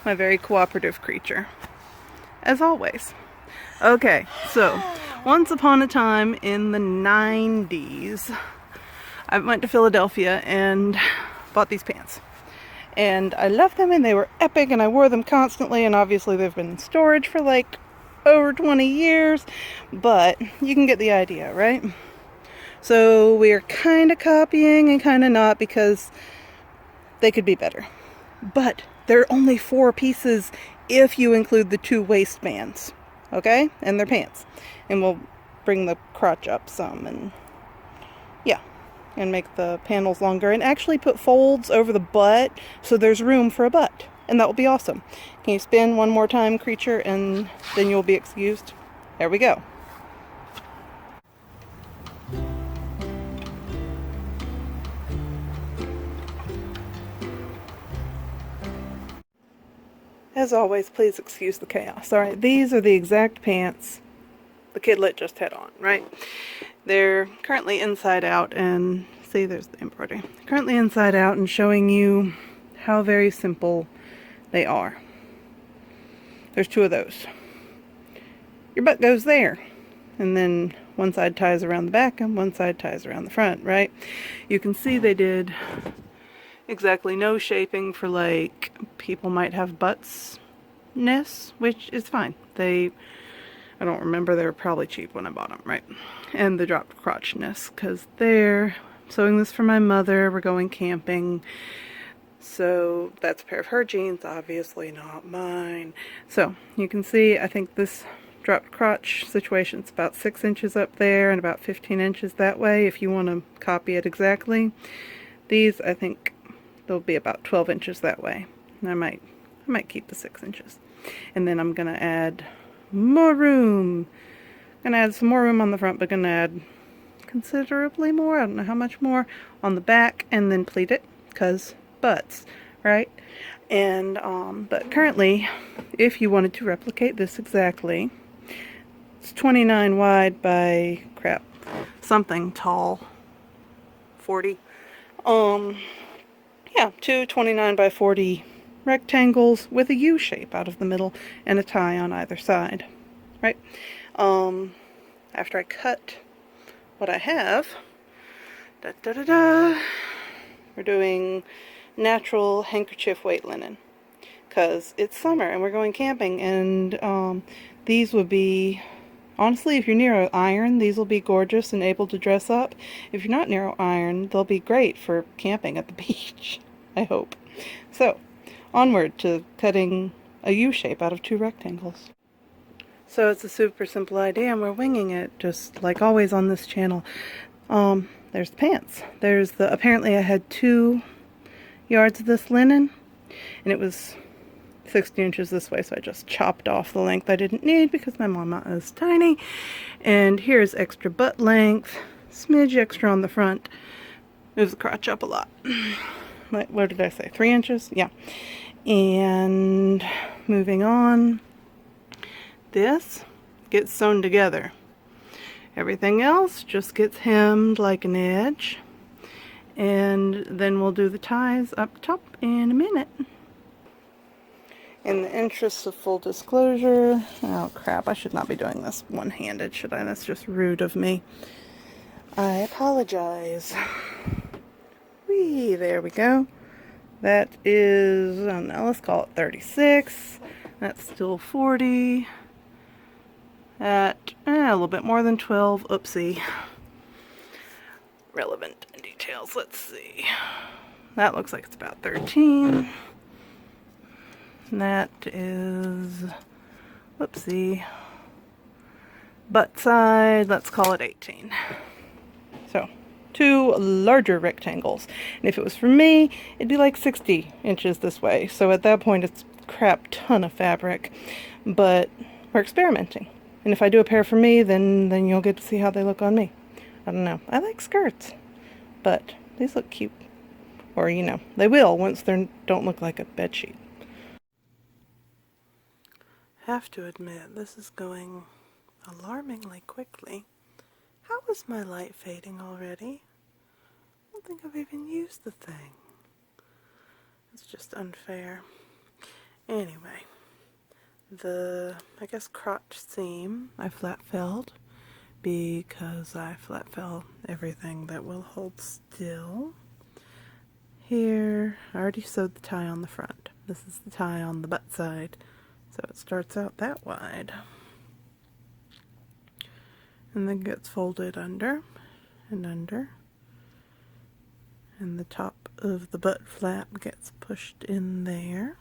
my very cooperative creature, as always. Okay, so once upon a time in the 90s, I went to Philadelphia and bought these pants. And I loved them and they were epic and I wore them constantly, and obviously they've been in storage for like over 20 years, but you can get the idea, right? So we are kind of copying and kind of not, because they could be better. But they're only 4 pieces if you include the 2 waistbands, okay? And their pants. And we'll bring the crotch up some, and yeah, and make the panels longer, and actually put folds over the butt so there's room for a butt. And that will be awesome. Can you spin one more time, creature, and then you'll be excused? There we go. As always, please excuse the chaos. Alright, these are the exact pants the kidlet just had on, right? They're currently inside out, and see, there's the embroidery. Currently inside out, and showing you how very simple they are. There's 2 of those. Your butt goes there, and then one side ties around the back and one side ties around the front, right? You can see they did exactly no shaping for, like, people might have butts-ness, which is fine. I don't remember, they were probably cheap when I bought them, right? And the dropped crotchness, because they're sewing this for my mother. We're going camping. So that's a pair of her jeans, obviously not mine. So you can see, I think this dropped crotch situation is about 6 inches up there and about 15 inches that way, if you want to copy it exactly. These, I think they'll be about 12 inches that way. And I might keep the 6 inches. And then I'm going to add more room. I'm going to add some more room on the front, but going to add considerably more, I don't know how much more, on the back, and then pleat it, because butts, right? And but currently, if you wanted to replicate this exactly, it's 29 wide by, crap, something tall, 40. Yeah, 2 29 by 40 rectangles with a U shape out of the middle and a tie on either side, right? After I cut what I have, we're doing natural handkerchief weight linen, because it's summer and we're going camping, and these would be, honestly, if you're near iron, these will be gorgeous and able to dress up. If you're not near iron, they'll be great for camping at the beach, I hope. So, onward to cutting a U shape out of 2 rectangles. So it's a super simple idea, and we're winging it, just like always on this channel. There's the pants. There's the, apparently I had 2 yards of this linen, and it was 60 inches this way, so I just chopped off the length I didn't need because my mama is tiny. And here's extra butt length, smidge extra on the front. Moves the crotch up a lot. What did I say? 3 inches? Yeah. And moving on, this gets sewn together. Everything else just gets hemmed like an edge. And then we'll do the ties up top in a minute. In the interest of full disclosure, oh crap, I should not be doing this one-handed, should I? That's just rude of me. I apologize. Whee, there we go. That is, I don't know, let's call it 36. That's still 40. At a little bit more than 12. Oopsie. Relevant details, let's see. That looks like it's about 13. And that is, whoopsie, butt side, let's call it 18. So, 2 larger rectangles. And if it was for me, it'd be like 60 inches this way. So at that point, it's a crap ton of fabric. But we're experimenting. And if I do a pair for me, then you'll get to see how they look on me. I don't know. I like skirts. But these look cute. Or, you know, they will once they don't look like a bedsheet. Have to admit, this is going alarmingly quickly. How is my light fading already? I don't think I've even used the thing. It's just unfair. Anyway, the, I guess, crotch seam I flat felled because I flat fell everything that will hold still. Here, I already sewed the tie on the front. This is the tie on the butt side, so it starts out that wide. And then gets folded under and under. And the top of the butt flap gets pushed in there.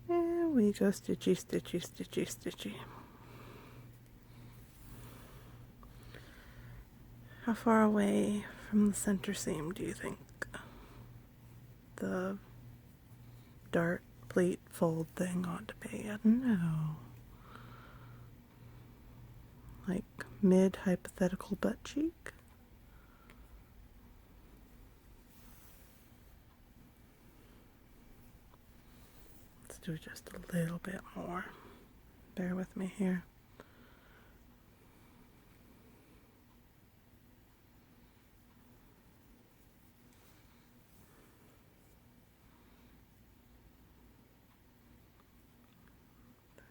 And we go stitchy, stitchy, stitchy, stitchy. How far away from the center seam do you think the dart pleat fold thing ought to be? I don't know. Like mid hypothetical butt cheek? Let's do just a little bit more. Bear with me here.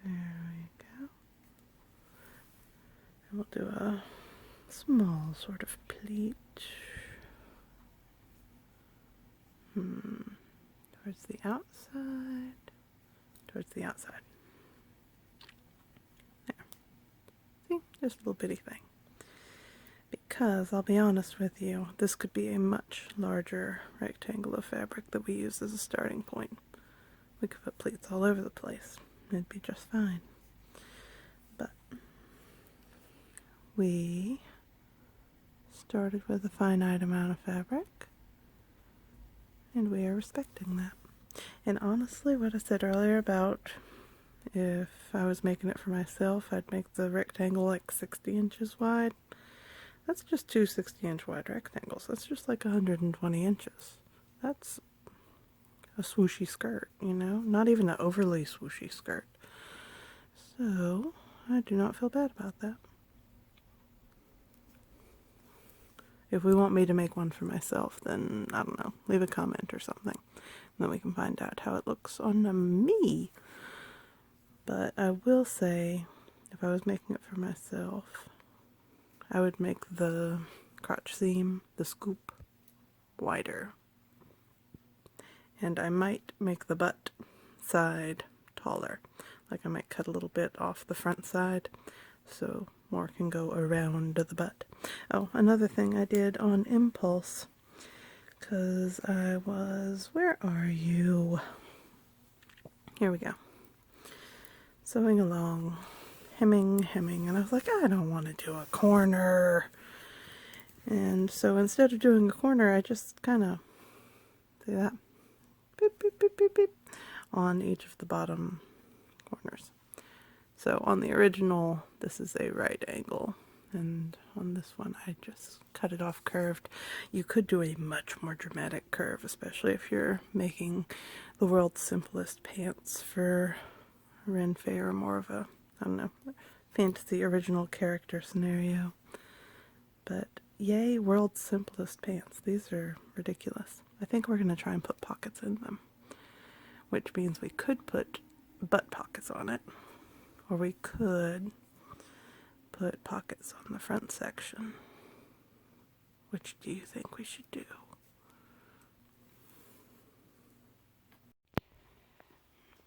There we go. And we'll do a small sort of pleat. Towards the outside. Towards the outside. There. See? Just a little bitty thing. Because, I'll be honest with you, this could be a much larger rectangle of fabric that we use as a starting point. We could put pleats all over the place. It'd be just fine. But we started with a finite amount of fabric, and we are respecting that. And honestly, what I said earlier about if I was making it for myself, I'd make the rectangle like 60 inches wide. That's just two 60-inch wide rectangles. That's just like 120 inches. That's a swooshy skirt, you know? Not even an overly swooshy skirt. So, I do not feel bad about that. If we want me to make one for myself, then, I don't know, leave a comment or something. And then we can find out how it looks on me. But I will say, if I was making it for myself, I would make the crotch seam, the scoop, wider. And I might make the butt side taller. Like I might cut a little bit off the front side so more can go around the butt. Oh, another thing I did on impulse, because I was, where are you? Here we go. Sewing along, hemming, and I was like, I don't want to do a corner. And so instead of doing a corner, I just kind of, see that? Beep, beep, beep, beep, beep, on each of the bottom corners. So on the original, this is a right angle, and on this one I just cut it off curved. You could do a much more dramatic curve, especially if you're making the world's simplest pants for Ren Fei, or more of a, I don't know, fantasy original character scenario. But yay, world's simplest pants. These are ridiculous. I think we're going to try and put pockets in them, which means we could put butt pockets on it, or we could put pockets on the front section. Which do you think we should do?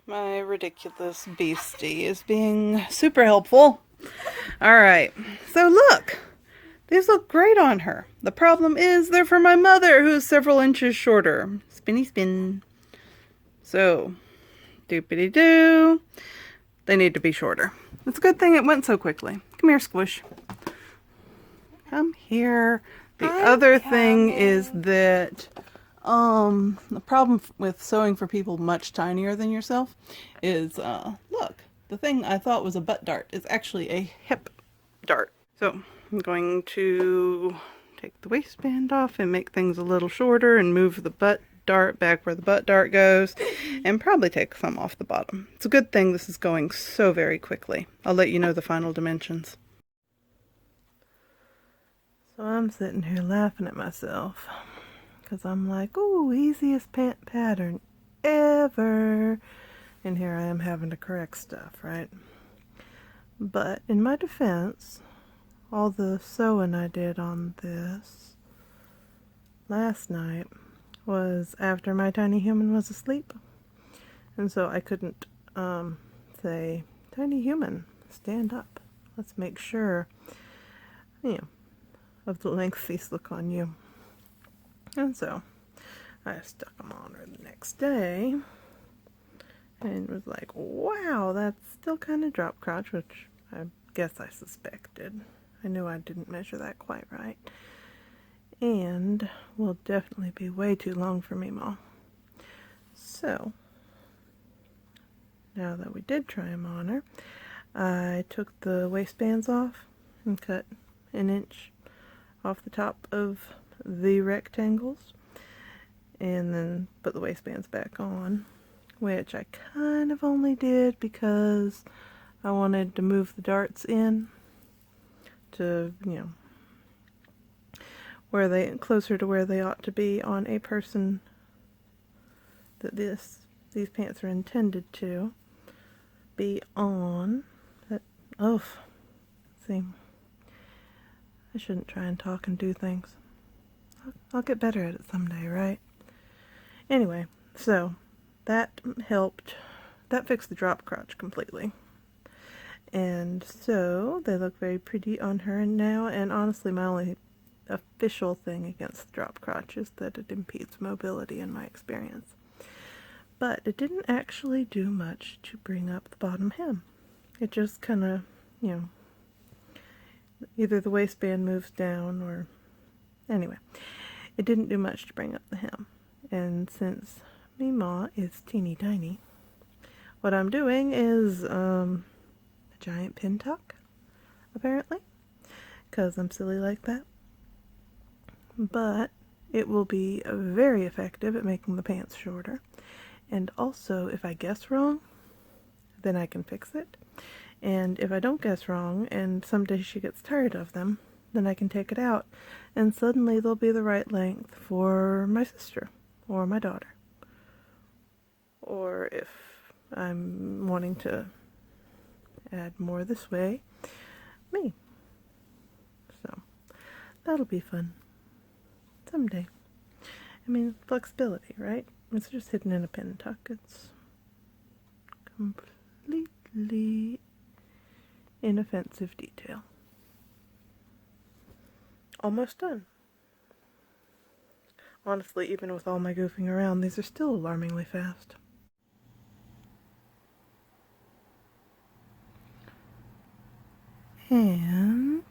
My ridiculous beastie is being super helpful. Alright, so look! These look great on her. The problem is they're for my mother, who's several inches shorter. Spinny spin. So, doopity-doo. They need to be shorter. It's a good thing it went so quickly. Come here, Squish. Come here. The other thing is that the problem with sewing for people much tinier than yourself is, look, the thing I thought was a butt dart is actually a hip dart. So I'm going to take the waistband off and make things a little shorter and move the butt dart back where the butt dart goes, and probably take some off the bottom. It's a good thing this is going so very quickly. I'll let you know the final dimensions. So I'm sitting here laughing at myself because I'm like, ooh, easiest pant pattern ever. And here I am having to correct stuff, right? But in my defense, all the sewing I did on this last night was after my tiny human was asleep. And so I couldn't say, tiny human, stand up. Let's make sure, of the lengthies look on you. And so I stuck them on her the next day and was like, wow, that's still kind of drop crotch, which I guess I suspected. I knew I didn't measure that quite right. And will definitely be way too long for me, Ma. So, now that we did try them on her, I took the waistbands off and cut an inch off the top of the rectangles and then put the waistbands back on, which I kind of only did because I wanted to move the darts in to, where they, closer to where they ought to be on a person that these pants are intended to be on. That, oh, see, I shouldn't try and talk and do things. I'll get better at it someday, right? Anyway, so that helped. That fixed the drop crotch completely. And so they look very pretty on her now. And honestly, my only official thing against the drop crotch is that it impedes mobility in my experience. But it didn't actually do much to bring up the bottom hem. It just kind of, either the waistband moves down or, anyway, it didn't do much to bring up the hem. And since Mima is teeny tiny, what I'm doing is a giant pin tuck, apparently, because I'm silly like that. But it will be very effective at making the pants shorter. And also, if I guess wrong, then I can fix it. And if I don't guess wrong, and someday she gets tired of them, then I can take it out, and suddenly they'll be the right length for my sister, or my daughter. Or if I'm wanting to add more this way, me. So, that'll be fun. Someday. I mean, flexibility, right? It's just hidden in a pin tuck. It's completely inoffensive detail. Almost done. Honestly, even with all my goofing around, these are still alarmingly fast. And,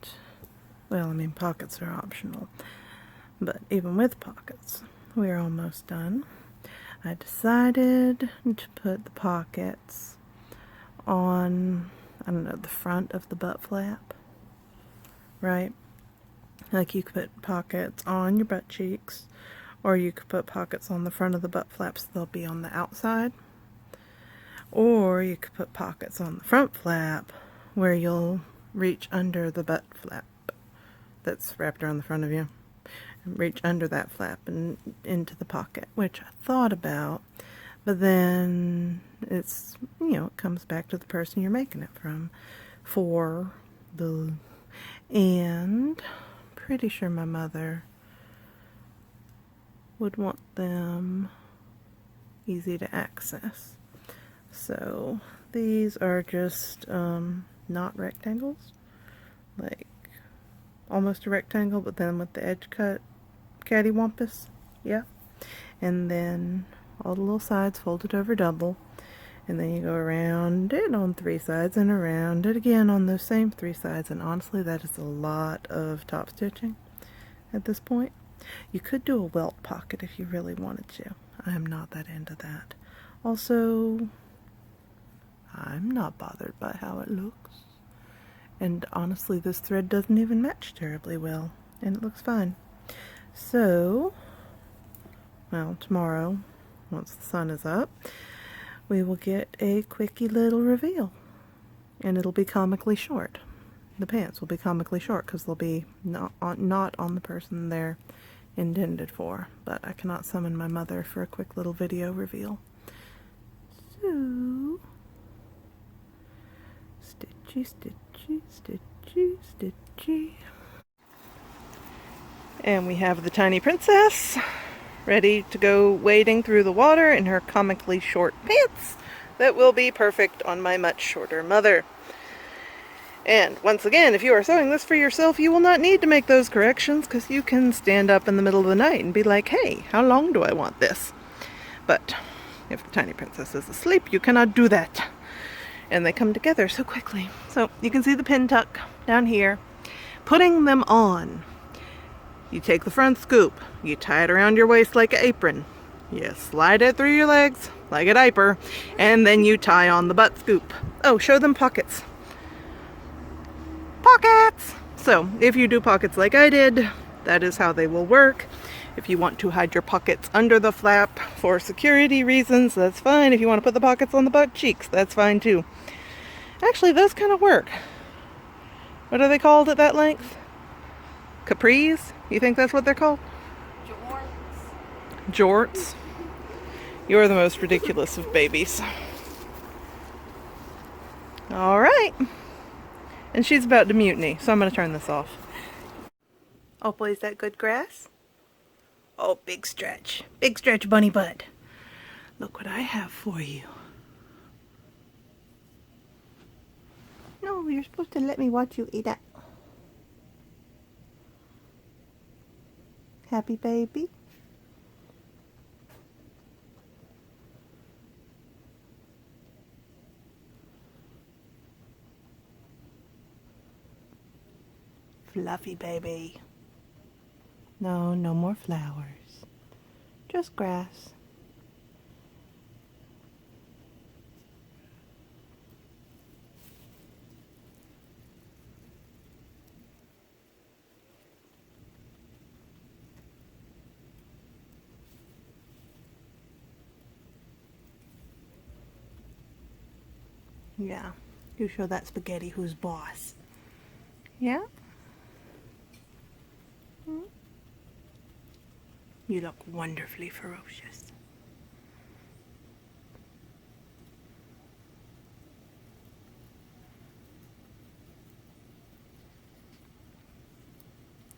well, I mean, pockets are optional. But even with pockets, we're almost done. I decided to put the pockets on, I don't know, the front of the butt flap, right? Like you could put pockets on your butt cheeks, or you could put pockets on the front of the butt flaps, they'll be on the outside. Or you could put pockets on the front flap where you'll reach under the butt flap that's wrapped around the front of you. And reach under that flap and into the pocket, which I thought about, but then it's, it comes back to the person you're making it from. And pretty sure my mother would want them easy to access. So these are just not rectangles, like almost a rectangle, but then with the edge cut cattywampus, yeah. And then all the little sides folded over double, and then you go around it on 3 sides and around it again on those same 3 sides. And honestly, that is a lot of top stitching at this point. You could do a welt pocket if you really wanted to. I am not that into that. Also, I'm not bothered by how it looks. And honestly, this thread doesn't even match terribly well, and it looks fine. So, well, tomorrow, once the sun is up, we will get a quickie little reveal. And it'll be comically short. The pants will be comically short because they'll be not on the person they're intended for, but I cannot summon my mother for a quick little video reveal. So, stitchy, stitchy, stitchy, stitchy. And we have the tiny princess ready to go wading through the water in her comically short pants that will be perfect on my much shorter mother. And once again, if you are sewing this for yourself, you will not need to make those corrections because you can stand up in the middle of the night and be like, hey, how long do I want this? But if the tiny princess is asleep, you cannot do that. And they come together so quickly. So you can see the pin tuck down here. Putting them on. You take the front scoop, you tie it around your waist like an apron. You slide it through your legs like a diaper, and then you tie on the butt scoop. Oh, show them pockets. Pockets! So, if you do pockets like I did, that is how they will work. If you want to hide your pockets under the flap for security reasons, that's fine. If you want to put the pockets on the butt cheeks, that's fine too. Actually, those kind of work. What are they called at that length? Capris? You think that's what they're called? Jorts. Jorts? You're the most ridiculous of babies. Alright. And she's about to mutiny, so I'm going to turn this off. Oh boy, is that good grass? Oh, big stretch. Big stretch, bunny butt. Look what I have for you. No, you're supposed to let me watch you eat that. Happy baby? Fluffy baby. No, no more flowers. Just grass. Yeah, you show that spaghetti who's boss. Yeah? Hmm? You look wonderfully ferocious.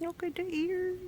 Look at the ears.